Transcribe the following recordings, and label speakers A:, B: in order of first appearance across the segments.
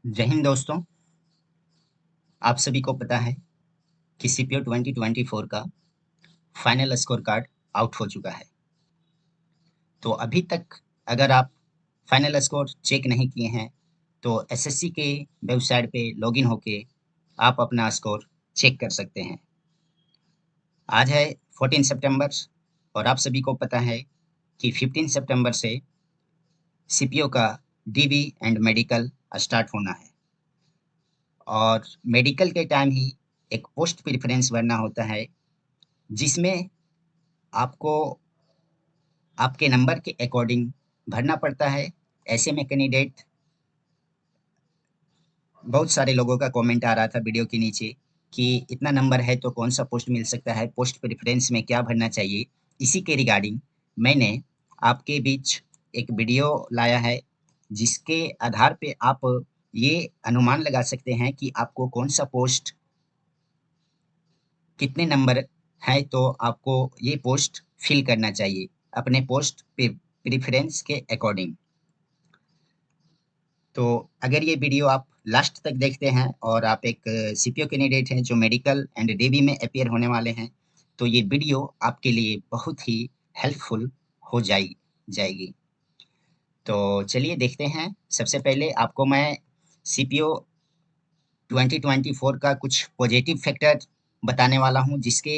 A: जय हिंद दोस्तों। आप सभी को पता है कि सीपीओ 2024 का फाइनल स्कोर कार्ड आउट हो चुका है। तो अभी तक अगर आप फाइनल स्कोर चेक नहीं किए हैं तो एसएससी के वेबसाइट पे लॉगिन होके आप अपना स्कोर चेक कर सकते हैं। आज है 14 सितंबर और आप सभी को पता है कि 15 सितंबर से सीपीओ का डीबी एंड मेडिकल स्टार्ट होना है और मेडिकल के टाइम ही एक पोस्ट प्रेफरेंस भरना होता है जिसमें आपको आपके नंबर के अकॉर्डिंग भरना पड़ता है। ऐसे में कैंडिडेट बहुत सारे लोगों का कमेंट आ रहा था वीडियो के नीचे कि इतना नंबर है तो कौन सा पोस्ट मिल सकता है, पोस्ट प्रेफरेंस में क्या भरना चाहिए। इसी के रिगार्डिंग मैंने आपके बीच एक वीडियो लाया है जिसके आधार पे आप ये अनुमान लगा सकते हैं कि आपको कौन सा पोस्ट कितने नंबर है तो आपको ये पोस्ट फिल करना चाहिए अपने पोस्ट प्रेफरेंस के अकॉर्डिंग। तो अगर ये वीडियो आप लास्ट तक देखते हैं और आप एक सीपीओ कैंडिडेट हैं जो मेडिकल एंड डीबी में अपीयर होने वाले हैं तो ये वीडियो आपके लिए बहुत ही हेल्पफुल हो जाएगी। तो चलिए देखते हैं। सबसे पहले आपको मैं सीपीओ 2024 का कुछ पॉजिटिव फैक्टर बताने वाला हूं जिसके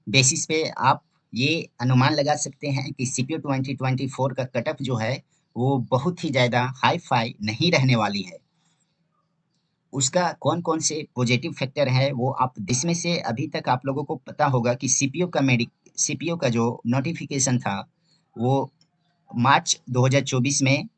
A: बेसिस पे आप ये अनुमान लगा सकते हैं कि सीपीओ 2024 का कट ऑफ जो है वो बहुत ही ज़्यादा हाई फाई नहीं रहने वाली है। उसका कौन-कौन से पॉजिटिव फैक्टर है वो आप इसमें से अभी तक आप लोगों को पता होगा कि सीपीओ का जो नोटिफिकेशन था वो मार्च 2024 में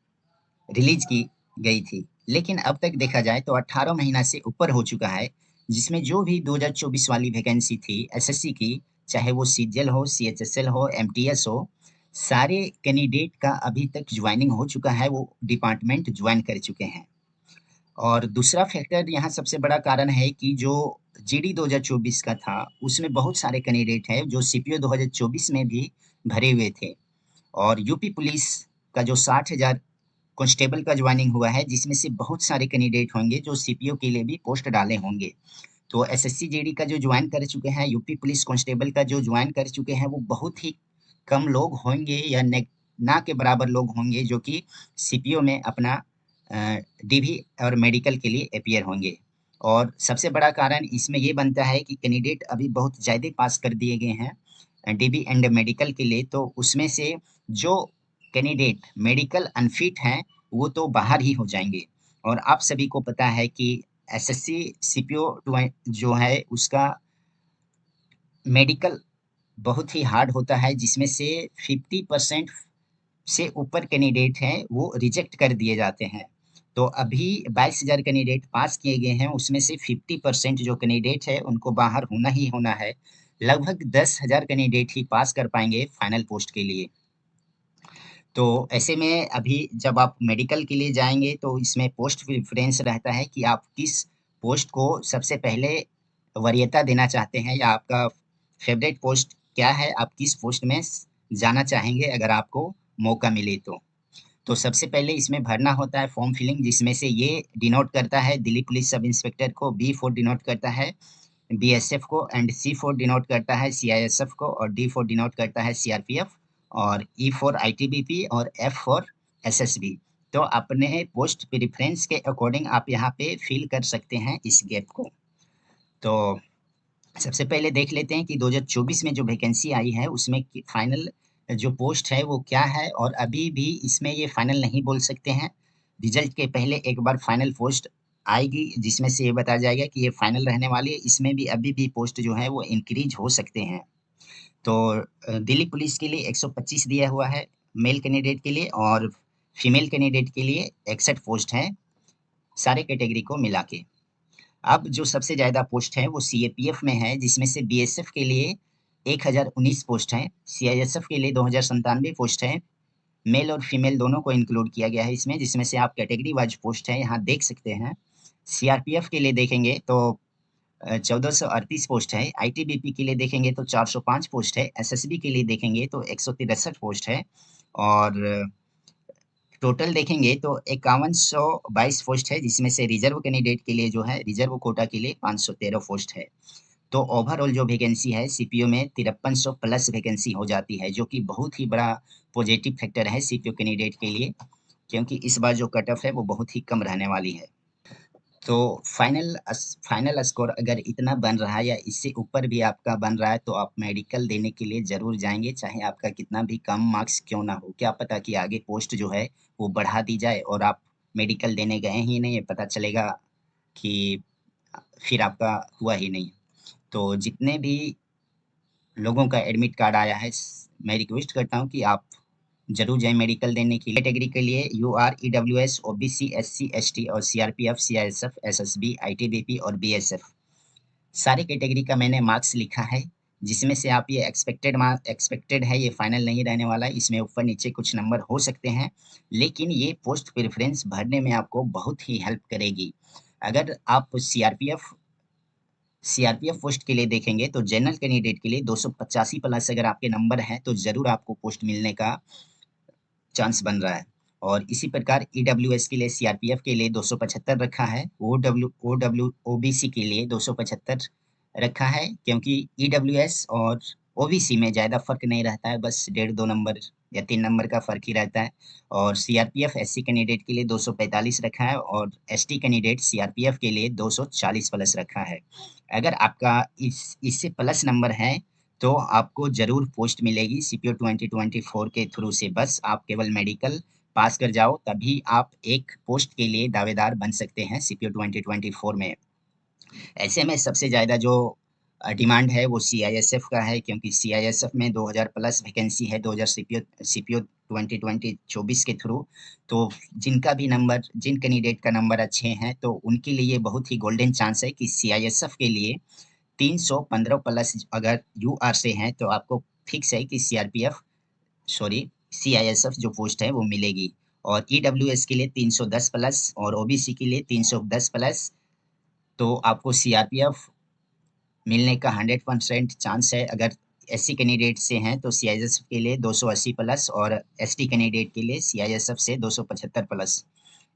A: रिलीज की गई थी। लेकिन अब तक देखा जाए तो 18 महीना से ऊपर हो चुका है जिसमें जो भी 2024 वाली वैकेंसी थी एसएससी की, चाहे वो सीजीएल हो, सीएचएसएल हो, एमटीएस हो, सारे कैंडिडेट का अभी तक ज्वाइनिंग हो चुका है, वो डिपार्टमेंट ज्वाइन कर चुके हैं। और दूसरा फैक्टर यहाँ सबसे बड़ा कारण है कि जो जीडी 2024 का था उसमें बहुत सारे कैंडिडेट हैं जो सीपीओ 2024 में भी भरे हुए थे और यूपी पुलिस का जो 60,000 कांस्टेबल का ज्वाइनिंग हुआ है जिसमें से बहुत सारे कैंडिडेट होंगे जो सीपीओ के लिए भी पोस्ट डाले होंगे। तो एसएससी जीडी का जो ज्वाइन कर चुके हैं, यूपी पुलिस कांस्टेबल का जो ज्वाइन कर चुके हैं वो बहुत ही कम लोग होंगे या ना के बराबर लोग होंगे जो कि सीपीओ में अपना डीवी और मेडिकल के लिए अपीयर होंगे। और सबसे बड़ा कारण इसमें ये बनता है कि कैंडिडेट अभी बहुत ज़्यादा पास कर दिए गए हैं डीबी एंड मेडिकल के लिए, तो उसमें से जो कैंडिडेट मेडिकल अनफिट हैं वो तो बाहर ही हो जाएंगे। और आप सभी को पता है कि एसएससी सीपीओ जो है उसका मेडिकल बहुत ही हार्ड होता है जिसमें से 50% से ऊपर कैंडिडेट हैं वो रिजेक्ट कर दिए जाते हैं। तो अभी 22,000 कैंडिडेट पास किए गए हैं उसमें से 50% जो कैंडिडेट है उनको बाहर होना ही होना है। लगभग 10,000 कैंडिडेट ही पास कर पाएंगे फाइनल पोस्ट के लिए। तो ऐसे में अभी जब आप मेडिकल के लिए जाएंगे तो इसमें पोस्ट प्रेफरेंस रहता है कि आप किस पोस्ट को सबसे पहले वरीयता देना चाहते हैं या आपका फेवरेट पोस्ट क्या है, आप किस पोस्ट में जाना चाहेंगे अगर आपको मौका मिले तो। तो सबसे पहले इसमें भरना होता है फॉर्म फिलिंग जिसमें से ये डिनोट करता है दिल्ली पुलिस सब इंस्पेक्टर को, बी फोर डिनोट करता है बीएसएफ को एंड सी फोर डिनोट करता है सीआईएसएफ को और डी फोर डिनोट करता है सीआरपीएफ और ई फोर आईटीबीपी और एफ फोर एसएसबी। तो अपने पोस्ट प्रेफरेंस के अकॉर्डिंग आप यहाँ पे फिल कर सकते हैं इस गैप को। तो सबसे पहले देख लेते हैं कि 2024 में जो वैकेंसी आई है उसमें फाइनल जो पोस्ट है वो क्या है और अभी भी इसमें ये फाइनल नहीं बोल सकते हैं। रिजल्ट के पहले एक बार फाइनल पोस्ट आएगी जिसमें से ये बताया जाएगा कि ये फाइनल रहने वाली है। इसमें भी अभी भी पोस्ट जो है वो इंक्रीज हो सकते हैं। तो दिल्ली पुलिस के लिए 125 दिया हुआ है मेल कैंडिडेट के लिए और फीमेल कैंडिडेट के लिए 61 पोस्ट है सारे कैटेगरी को मिला के। अब जो सबसे ज़्यादा पोस्ट है वो सीएपीएफ में है जिसमें से बीएसएफ के लिए 1019 पोस्ट हैं, सीआईएसएफ के लिए 2097 पोस्ट है। मेल और फीमेल दोनों को इंक्लूड किया गया है इसमें जिसमें से आप कैटेगरी वाइज पोस्ट है यहाँ देख सकते हैं। सीआरपीएफ के लिए देखेंगे तो 1438 पोस्ट है, आईटीबीपी के लिए देखेंगे तो 405 पोस्ट है, एसएसबी के लिए देखेंगे तो 163 पोस्ट है और टोटल देखेंगे तो 5122 पोस्ट है, जिसमें से रिजर्व कैंडिडेट के लिए जो है रिजर्व कोटा के लिए 513 पोस्ट है। तो ओवरऑल जो वैकेंसी है सीपीओ में 5300 प्लस वैकेंसी हो जाती है, जो कि बहुत ही बड़ा पॉजिटिव फैक्टर है सीपीओ कैंडिडेट के लिए, क्योंकि इस बार जो कट ऑफ है वो बहुत ही कम रहने वाली है। तो फाइनल स्कोर अगर इतना बन रहा है या इससे ऊपर भी आपका बन रहा है, तो आप मेडिकल देने के लिए ज़रूर जाएँगे, चाहे आपका कितना भी कम मार्क्स क्यों ना हो। क्या पता कि आगे पोस्ट जो है वो बढ़ा दी जाए और आप मेडिकल देने गए ही नहीं, पता चलेगा कि फिर आपका हुआ ही नहीं। तो जितने भी लोगों का एडमिट कार्ड आया है, मैं रिक्वेस्ट करता हूँ कि आप ज़रूर जाएँ मेडिकल देने के लिए। कैटेगरी के लिए UR, EWS, OBC, SC, ST और सीआरपीएफ, सीआईएसएफ, एसएसबी, आईटीबीपी और बीएसएफ, सारे कैटेगरी का मैंने मार्क्स लिखा है, जिसमें से आप ये एक्सपेक्टेड है, ये फाइनल नहीं रहने वाला है, इसमें ऊपर-नीचे कुछ नंबर हो सकते हैं, लेकिन ये पोस्ट प्रेफ़रेंस भरने में आपको बहुत ही हेल्प करेगी। अगर आप सीआरपीएफ पोस्ट के लिए देखेंगे तो जनरल कैंडिडेट के लिए 285 प्लस अगर आपके नंबर हैं, तो ज़रूर आपको पोस्ट मिलने का चांस बन रहा है। और इसी प्रकार ईडब्ल्यूएस के लिए सीआरपीएफ के लिए 275 रखा है, ओबीसी के लिए 275 रखा है, क्योंकि ईडब्ल्यूएस और ओबीसी में ज़्यादा फ़र्क नहीं रहता है, बस डेढ़ 2 नंबर या 3 नंबर का फ़र्क ही रहता है। और सीआरपीएफ एससी कैंडिडेट के लिए 245 रखा है और एसटी कैंडिडेट सीआरपीएफ के लिए 240 प्लस रखा है। अगर आपका इससे प्लस नंबर है, तो आपको ज़रूर पोस्ट मिलेगी सीपीओ 2024 के थ्रू से। बस आप केवल मेडिकल पास कर जाओ, तभी आप एक पोस्ट के लिए दावेदार बन सकते हैं सीपीओ 2024 में। ऐसे में सबसे ज़्यादा जो डिमांड है वो सीआईएसएफ का है, क्योंकि सीआईएसएफ में 2000 प्लस वैकेंसी है, 2000 सीपीओ 2024 के थ्रू। तो जिन कैंडिडेट का नंबर अच्छे हैं, तो उनके लिए बहुत ही गोल्डन चांस है कि सीआईएसएफ के लिए 315 प्लस अगर यूआर से हैं, तो आपको फिक्स है कि सीआईएसएफ जो पोस्ट है वो मिलेगी। और ईडब्ल्यूएस के लिए 310 प्लस और ओबीसी के लिए 310 प्लस, तो आपको सीआरपीएफ मिलने का 100% चांस है। अगर एससी कैंडिडेट से हैं तो सीआईएसएफ के लिए 280 प्लस और एसटी कैंडिडेट के लिए सीआईएसएफ से 275 प्लस।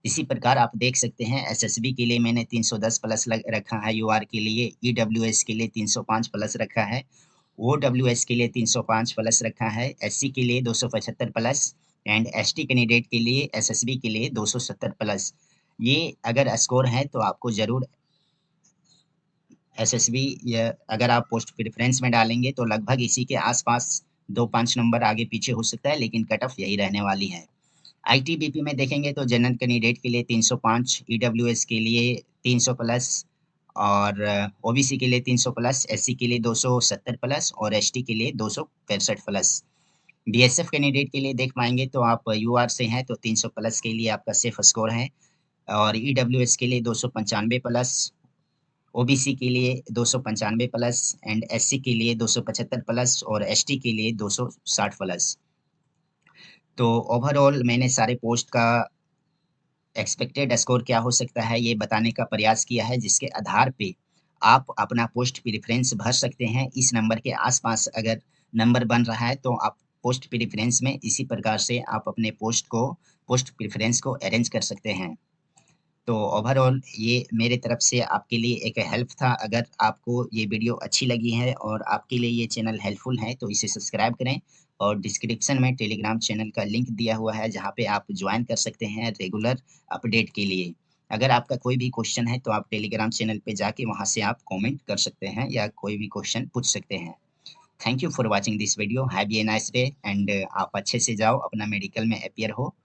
A: इसी प्रकार आप देख सकते हैं एसएसबी के लिए मैंने 310 प्लस रखा है, यूआर के लिए, ईडब्ल्यूएस के लिए 305 प्लस रखा है, ओडब्ल्यूएस के लिए 305 प्लस रखा है, एससी के लिए 275 प्लस एंड एसटी कैंडिडेट के लिए एसएसबी के लिए 270 प्लस। ये अगर स्कोर है तो आपको ज़रूर एसएसबी, या अगर आप पोस्ट प्रेफरेंस में डालेंगे तो लगभग इसी के आसपास 2-5 नंबर आगे पीछे हो सकता है, लेकिन कट ऑफ यही रहने वाली है। आईटीबीपी में देखेंगे तो जनरल कैंडिडेट के लिए 305, ईडब्ल्यूएस के लिए 300 प्लस और ओबीसी के लिए 300 प्लस, एससी के लिए 270 प्लस और एसटी के लिए 265 प्लस। बीएसएफ कैंडिडेट के लिए देख पाएंगे तो आप यूआर से हैं तो 300 प्लस के लिए आपका सेफ स्कोर है, और ईडब्ल्यूएस के लिए 295 प्लस, ओबीसी के लिए 295 प्लस एंड एससी के लिए 275 प्लस और एसटी के लिए 260 प्लस। तो ओवरऑल मैंने सारे पोस्ट का एक्सपेक्टेड स्कोर क्या हो सकता है ये बताने का प्रयास किया है, जिसके आधार पे आप अपना पोस्ट प्रेफरेंस भर सकते हैं। इस नंबर के आसपास अगर नंबर बन रहा है तो आप पोस्ट प्रेफरेंस में इसी प्रकार से आप अपने पोस्ट प्रेफरेंस को अरेंज कर सकते हैं। तो ओवरऑल ये मेरे तरफ से आपके लिए एक हेल्प था। अगर आपको ये वीडियो अच्छी लगी है और आपके लिए ये चैनल हेल्पफुल है तो इसे सब्सक्राइब करें, और डिस्क्रिप्शन में टेलीग्राम चैनल का लिंक दिया हुआ है, जहाँ पे आप ज्वाइन कर सकते हैं रेगुलर अपडेट के लिए। अगर आपका कोई भी क्वेश्चन है तो आप टेलीग्राम चैनल पे जाके वहाँ से आप कमेंट कर सकते हैं या कोई भी क्वेश्चन पूछ सकते हैं। Thank you for watching this video, have a nice day and आप अच्छे से जाओ, अपना मेडिकल में अपीयर हो